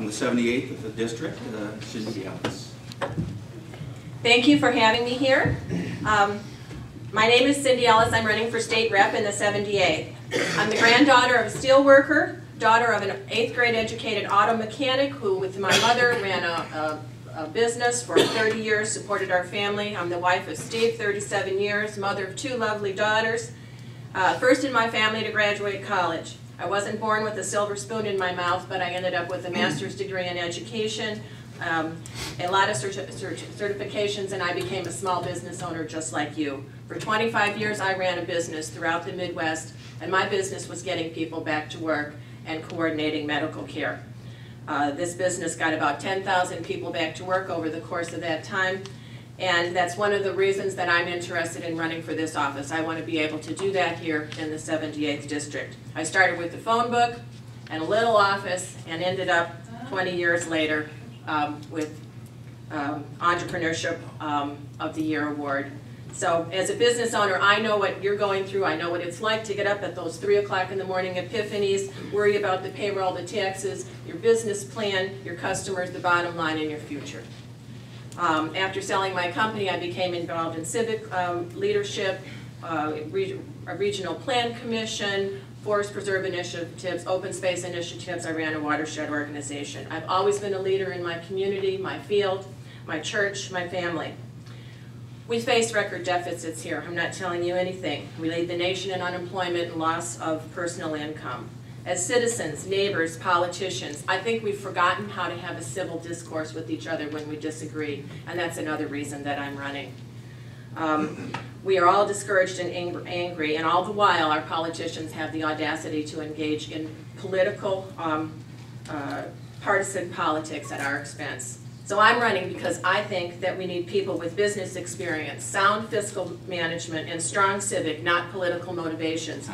from the 78th of the district, Cindy Ellis. Thank you for having me here. My name is Cindy Ellis. I'm running for state rep in the 78th. I'm the granddaughter of a steel worker, daughter of an 8th grade educated auto mechanic who, with my mother, ran a business for 30 years, supported our family. I'm the wife of Steve, 37 years, mother of 2 lovely daughters. First in my family to graduate college. I wasn't born with a silver spoon in my mouth, but I ended up with a master's degree in education, a lot of certifications, and I became a small business owner just like you. For 25 years I ran a business throughout the Midwest, and my business was getting people back to work and coordinating medical care. This business got about 10,000 people back to work over the course of that time, and that's one of the reasons that I'm interested in running for this office. I want to be able to do that here in the 78th District. I started with the phone book and a little office and ended up 20 years later with Entrepreneurship of the Year award. So as a business owner, I know what you're going through. I know what it's like to get up at those 3 o'clock in the morning epiphanies, worry about the payroll, the taxes, your business plan, your customers, the bottom line, and your future. After selling my company, I became involved in civic leadership, a regional plan commission, forest preserve initiatives, open space initiatives. I ran a watershed organization. I've always been a leader in my community, my field, my church, my family. We face record deficits here. I'm not telling you anything. We lead the nation in unemployment and loss of personal income. As citizens, neighbors, politicians, I think we've forgotten how to have a civil discourse with each other when we disagree, and that's another reason that I'm running. We are all discouraged and angry, and all the while our politicians have the audacity to engage in political, partisan politics at our expense. So I'm running because I think that we need people with business experience, sound fiscal management, and strong civic, not political motivations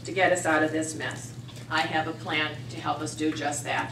to get us out of this mess. I have a plan to help us do just that.